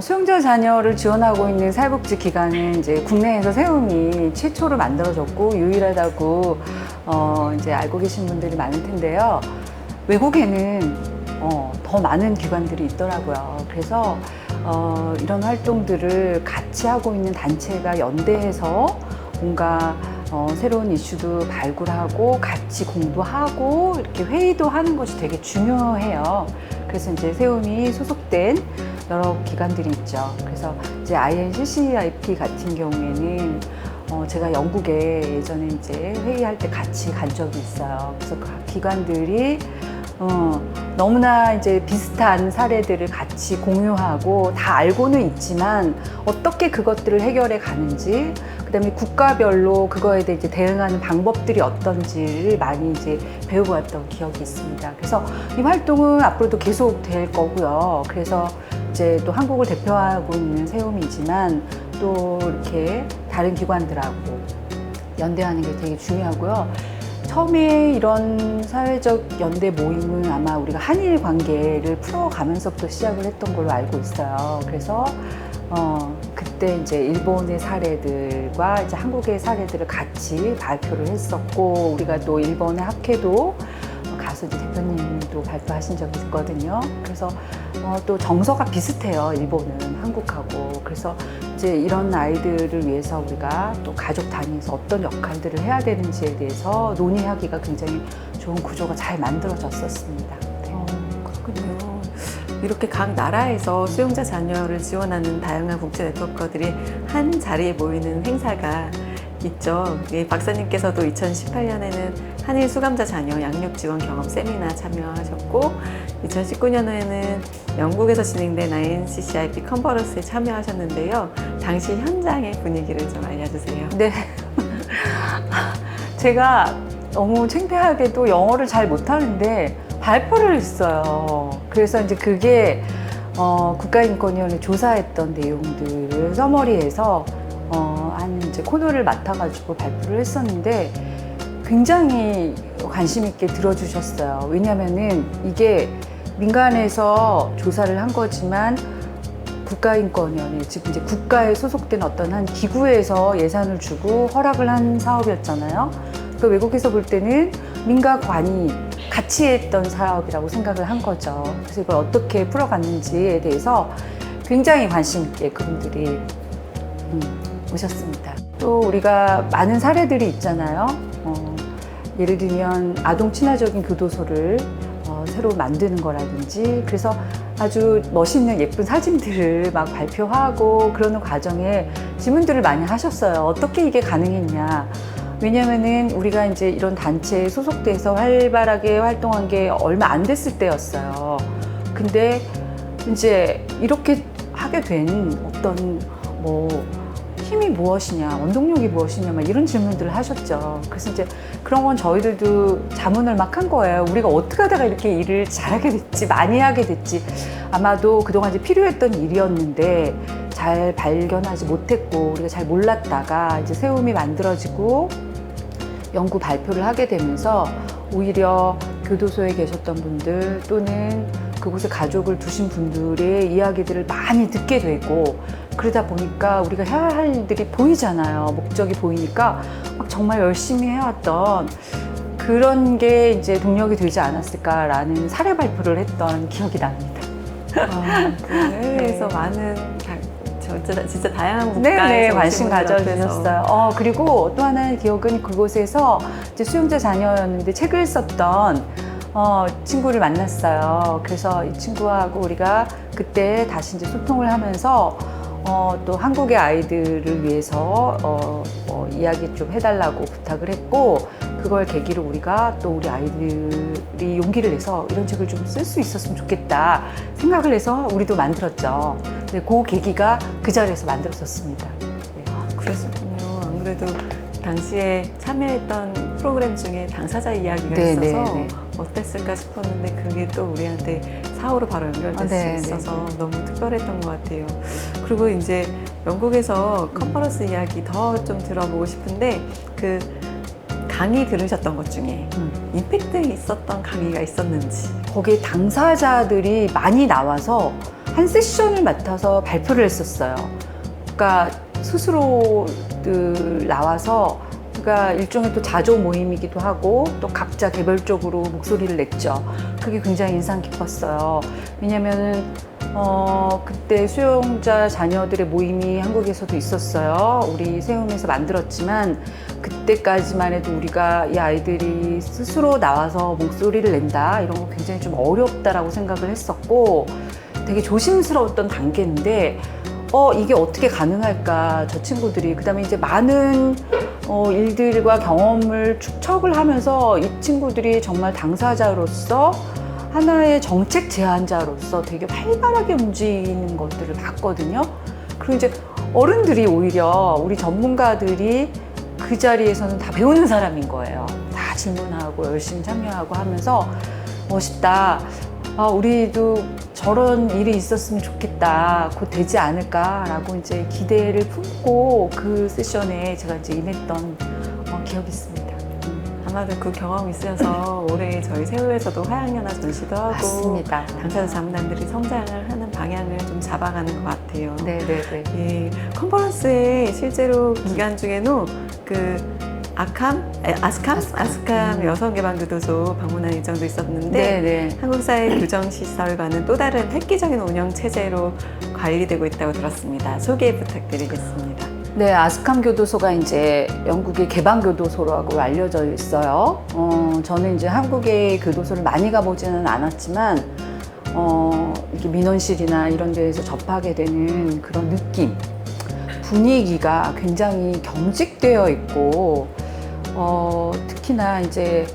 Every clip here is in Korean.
수용자 자녀를 지원하고 있는 사회복지 기관은 이제 국내에서 세움이 최초로 만들어졌고 유일하다고 이제 알고 계신 분들이 많을 텐데요. 외국에는 더 많은 기관들이 있더라고요. 그래서 이런 활동들을 같이 하고 있는 단체가 연대해서 뭔가 새로운 이슈도 발굴하고 같이 공부하고 이렇게 회의도 하는 것이 되게 중요해요. 그래서 이제 세움이 소속된 여러 기관들이 있죠. 그래서 이제 INCCIP 같은 경우에는 제가 영국에 예전에 이제 회의할 때 같이 간 적이 있어요. 그래서 각 기관들이 너무나 이제 비슷한 사례들을 같이 공유하고 다 알고는 있지만 어떻게 그것들을 해결해 가는지, 그다음에 국가별로 그거에 대해 이제 대응하는 방법들이 어떤지를 많이 이제 배워봤던 기억이 있습니다. 그래서 이 활동은 앞으로도 계속 될 거고요. 그래서 이제 또 한국을 대표하고 있는 세움이지만 또 이렇게 다른 기관들하고 연대하는 게 되게 중요하고요. 처음에 이런 사회적 연대 모임은 아마 우리가 한일 관계를 풀어가면서부터 시작을 했던 걸로 알고 있어요. 그래서 그때 이제 일본의 사례들과 이제 한국의 사례들을 같이 발표를 했었고, 우리가 또 일본의 학회도 가서 이제 대표님도 발표하신 적이 있거든요. 그래서 또 정서가 비슷해요, 일본은 한국하고. 그래서 이제 이런 아이들을 위해서 우리가 또 가족 단위에서 어떤 역할들을 해야 되는지에 대해서 논의하기가 굉장히 좋은 구조가 잘 만들어졌었습니다. 네. 그렇군요. 이렇게 각 나라에서 수용자 자녀를 지원하는 다양한 국제 네트워커들이 한 자리에 모이는 행사가 있죠. 예, 박사님께서도 2018년에는 한일 수감자 자녀 양육 지원 경험 세미나 참여하셨고, 2019년에는 영국에서 진행된 INCCIP 컨퍼런스에 참여하셨는데요. 당시 현장의 분위기를 좀 알려주세요. 네. 제가 너무 창피하게도 영어를 잘 못하는데 발표를 했어요. 그래서 이제 그게 국가인권위원회 조사했던 내용들을 서머리해서 한 이제 코너를 맡아가지고 발표를 했었는데 굉장히 관심 있게 들어주셨어요. 왜냐면은 이게 민간에서 조사를 한 거지만 국가인권위원회, 즉 이제 국가에 소속된 어떤 한 기구에서 예산을 주고 허락을 한 사업이었잖아요. 그 외국에서 볼 때는 민가관이 같이 했던 사업이라고 생각을 한 거죠. 그래서 이걸 어떻게 풀어갔는지에 대해서 굉장히 관심 있게 그분들이 오셨습니다. 또 우리가 많은 사례들이 있잖아요. 예를 들면 아동 친화적인 교도소를 새로 만드는 거라든지, 그래서 아주 멋있는 예쁜 사진들을 막 발표하고 그러는 과정에 질문들을 많이 하셨어요. 어떻게 이게 가능했냐. 왜냐면은 우리가 이제 이런 단체에 소속돼서 활발하게 활동한 게 얼마 안 됐을 때였어요. 근데 이제 이렇게 하게 된 어떤 힘이 무엇이냐, 원동력이 무엇이냐, 막 이런 질문들을 하셨죠. 그래서 이제 그런 건 저희들도 자문을 막 한 거예요. 우리가 어떻게 하다가 이렇게 일을 잘하게 됐지, 많이 하게 됐지. 아마도 그동안 이제 필요했던 일이었는데 잘 발견하지 못했고, 우리가 잘 몰랐다가 이제 세움이 만들어지고 연구 발표를 하게 되면서 오히려 교도소에 계셨던 분들 또는 그곳에 가족을 두신 분들의 이야기들을 많이 듣게 되고, 그러다 보니까 우리가 해야 할 일들이 보이잖아요. 목적이 보이니까 막 정말 열심히 해왔던 그런 게 이제 동력이 되지 않았을까라는 사례 발표를 했던 기억이 납니다. 그래서 네. 많은 진짜 다양한 네, 국가에서 관심 오신 분들 가져주셨어요. 그리고 또 하나의 기억은 그곳에서 이제 수용자 자녀였는데 책을 썼던 친구를 만났어요. 그래서 이 친구하고 우리가 그때 다시 이제 소통을 하면서 또 한국의 아이들을 위해서 이야기 좀 해달라고 부탁을 했고, 그걸 계기로 우리가 또 우리 아이들이 용기를 내서 이런 책을 좀 쓸 수 있었으면 좋겠다 생각을 해서 우리도 만들었죠. 근데 그 계기가 그 자리에서 만들어졌습니다. 네. 그랬었군요. 안 그래도 당시에 참여했던 프로그램 중에 당사자 이야기가 네, 있어서 네, 네. 어땠을까 싶었는데 그게 또 우리한테 사후로 바로 연결될 네, 수 있어서 네. 너무 특별했던 것 같아요. 그리고 이제 영국에서 컨퍼런스 이야기 더 좀 들어보고 싶은데, 그 강의 들으셨던 것 중에 임팩트 있었던 강의가 있었는지. 거기에 당사자들이 많이 나와서 한 세션을 맡아서 발표를 했었어요. 그러니까 스스로 나와서 그러니까 일종의 또 자조 모임이기도 하고 또 각자 개별적으로 목소리를 냈죠. 그게 굉장히 인상 깊었어요. 왜냐면은 그때 수용자 자녀들의 모임이 한국에서도 있었어요. 우리 세움에서 만들었지만 그때까지만 해도 우리가 이 아이들이 스스로 나와서 목소리를 낸다 이런 거 굉장히 좀 어렵다라고 생각을 했었고 되게 조심스러웠던 단계인데 이게 어떻게 가능할까 저 친구들이 그다음에 이제 많은 일들과 경험을 축적을 하면서 이 친구들이 정말 당사자로서 하나의 정책 제안자로서 되게 활발하게 움직이는 것들을 봤거든요. 그리고 이제 어른들이 오히려 우리 전문가들이 그 자리에서는 다 배우는 사람인 거예요. 다 질문하고 열심히 참여하고 하면서 멋있다. 우리도 저런 일이 있었으면 좋겠다. 곧 되지 않을까라고 이제 기대를 품고 그 세션에 제가 이제 임했던 기억이 있습니다. 아마도 그 경험이 있으셔서 올해 저희 세우에서도 화양연화 전시도 하고 맞습니다. 당사자 자문단들이 성장을 하는 방향을 좀 잡아가는 것 같아요. 네네네. 예, 컨퍼런스에 실제로 기간 중에는 아스캄 여성개방교도소 방문할 예정도 있었는데 네네. 한국사회교정시설과는 또 다른 획기적인 운영체제로 관리되고 있다고 들었습니다. 소개 부탁드리겠습니다. 네, 아스캄 교도소가 이제 영국의 개방교도소라고 알려져 있어요. 저는 이제 한국의 교도소를 많이 가보지는 않았지만, 이렇게 민원실이나 이런 데에서 접하게 되는 그런 느낌, 분위기가 굉장히 경직되어 있고, 특히나 이제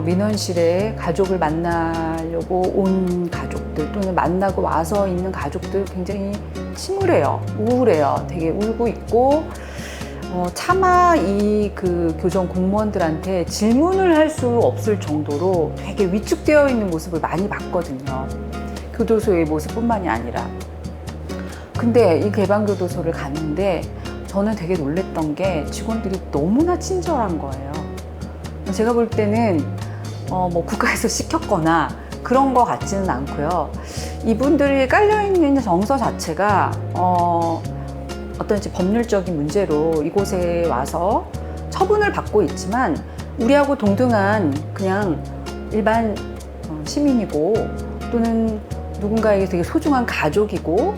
민원실에 가족을 만나려고 온 가족들 또는 만나고 와서 있는 가족들 굉장히 침울해요. 우울해요. 되게 울고 있고 차마 이 그 교정 공무원들한테 질문을 할 수 없을 정도로 되게 위축되어 있는 모습을 많이 봤거든요. 교도소의 모습뿐만이 아니라. 근데 이 개방교도소를 갔는데 저는 되게 놀랬던 게 직원들이 너무나 친절한 거예요. 제가 볼 때는 뭐 국가에서 시켰거나 그런 거 같지는 않고요. 이분들이 깔려있는 정서 자체가 어떤 이제 법률적인 문제로 이곳에 와서 처분을 받고 있지만 우리하고 동등한 그냥 일반 시민이고 또는 누군가에게 되게 소중한 가족이고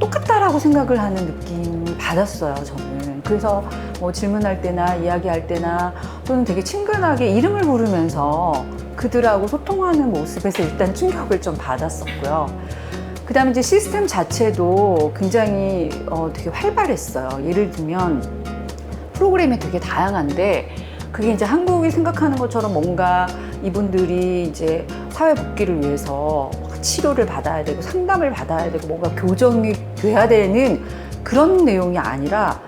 똑같다라고 생각을 하는 느낌을 받았어요, 저는. 그래서 뭐 질문할 때나 이야기할 때나 또는 되게 친근하게 이름을 부르면서 그들하고 소통하는 모습에서 일단 충격을 좀 받았었고요. 그 다음에 이제 시스템 자체도 굉장히 되게 활발했어요. 예를 들면 프로그램이 되게 다양한데 그게 이제 한국이 생각하는 것처럼 뭔가 이분들이 이제 사회 복귀를 위해서 치료를 받아야 되고 상담을 받아야 되고 뭔가 교정이 돼야 되는 그런 내용이 아니라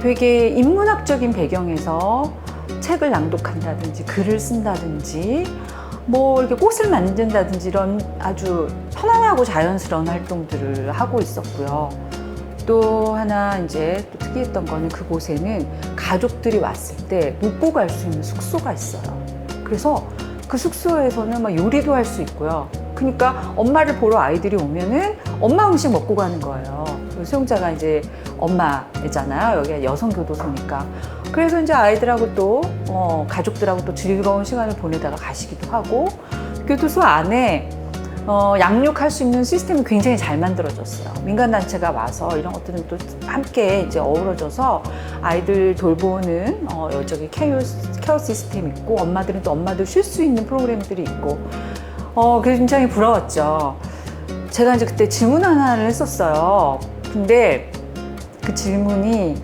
되게 인문학적인 배경에서 책을 낭독한다든지 글을 쓴다든지 뭐 이렇게 꽃을 만든다든지 이런 아주 편안하고 자연스러운 활동들을 하고 있었고요. 또 하나 이제 또 특이했던 거는 그곳에는 가족들이 왔을 때 묵고 갈 수 있는 숙소가 있어요. 그래서 그 숙소에서는 막 요리도 할 수 있고요. 그러니까 엄마를 보러 아이들이 오면은 엄마 음식 먹고 가는 거예요. 수용자가 이제 엄마잖아요. 여기가 여성교도소니까. 그래서 이제 아이들하고 또 가족들하고 또 즐거운 시간을 보내다가 가시기도 하고 교도소 안에 양육할 수 있는 시스템이 굉장히 잘 만들어졌어요. 민간단체가 와서 이런 것들은 또 함께 이제 어우러져서 아이들 돌보는 저기 케어 시스템 있고 엄마들은 또 엄마들 쉴 수 있는 프로그램들이 있고 그래서 굉장히 부러웠죠. 제가 이제 그때 질문 하나를 했었어요. 근데 그 질문이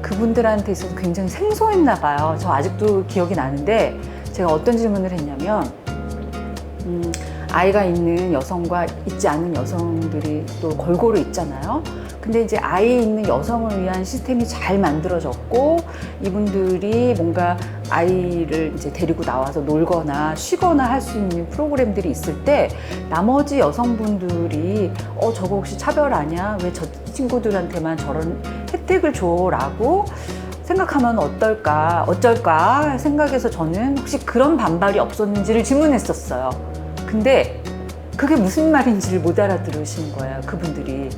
그분들한테 있어서 굉장히 생소했나 봐요. 저 아직도 기억이 나는데 제가 어떤 질문을 했냐면 아이가 있는 여성과 있지 않은 여성들이 또 골고루 있잖아요. 근데 이제 아이 있는 여성을 위한 시스템이 잘 만들어졌고 이분들이 뭔가 아이를 이제 데리고 나와서 놀거나 쉬거나 할 수 있는 프로그램들이 있을 때 나머지 여성분들이 저거 혹시 차별하냐? 왜 저 친구들한테만 저런 혜택을 줘? 라고 생각하면 어쩔까 생각해서 저는 혹시 그런 반발이 없었는지를 질문했었어요. 근데 그게 무슨 말인지를 못 알아들으시는 거예요, 그분들이.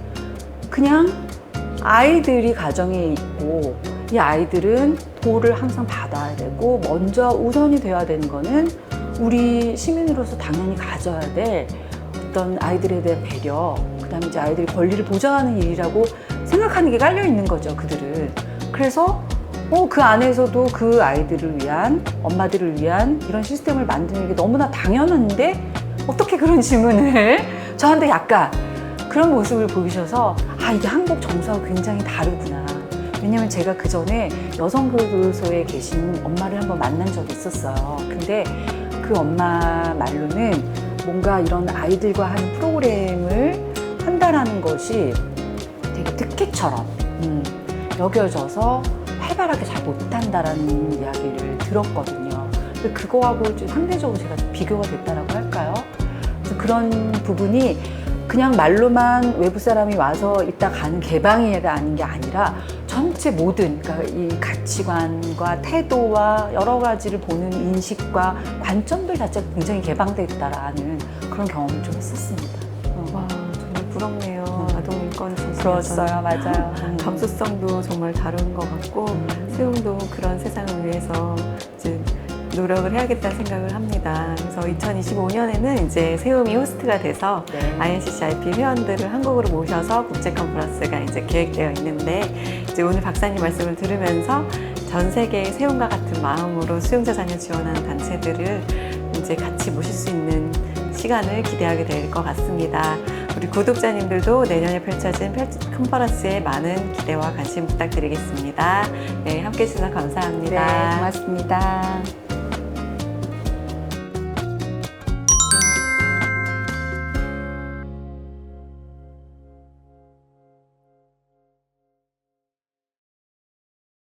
그냥 아이들이 가정에 있고 이 아이들은 도를 항상 받아야 되고 먼저 우선이 되어야 되는 거는 우리 시민으로서 당연히 가져야 될 어떤 아이들에 대한 배려, 그다음에 이제 아이들의 권리를 보장하는 일이라고 생각하는 게 깔려 있는 거죠, 그들은. 그래서 그 안에서도 그 아이들을 위한, 엄마들을 위한 이런 시스템을 만드는 게 너무나 당연한데 어떻게 그런 질문을 저한테 약간 그런 모습을 보이셔서 이게 한국 정서와 굉장히 다르구나. 왜냐면 제가 그 전에 여성교도소에 계신 엄마를 한번 만난 적이 있었어요. 근데 그 엄마 말로는 뭔가 이런 아이들과 하는 프로그램을 한다라는 것이 되게 특혜처럼 여겨져서 활발하게 잘 못한다라는 이야기를 들었거든요. 근데 그거하고 좀 상대적으로 제가 좀 비교가 됐다라고 할까요? 그래서 그런 부분이 그냥 말로만 외부 사람이 와서 있다 가는 개방이가 아닌 게 아니라 전체 모든, 그러니까 이 가치관과 태도와 여러 가지를 보는 인식과 관점들 자체가 굉장히 개방되어 있다라는 그런 경험을 좀 했었습니다. 와, 정말 부럽네요. 아동인권 그렇어요, 맞아요. 감수성도 정말 다른 것 같고 세움도 그런 세상을 위해서 이제 노력을 해야겠다는 생각을 합니다. 그래서 2025년에는 이제 세움이 호스트가 돼서 네. INCCIP 회원들을 한국으로 모셔서 국제 컨퍼런스가 이제 계획되어 있는데 이제 오늘 박사님 말씀을 들으면서 전 세계의 세움과 같은 마음으로 수용자 자녀 지원하는 단체들을 이제 같이 모실 수 있는 시간을 기대하게 될 것 같습니다. 우리 구독자님들도 내년에 펼쳐진 컨퍼런스에 많은 기대와 관심 부탁드리겠습니다. 네, 함께 해주셔서 감사합니다. 네, 고맙습니다.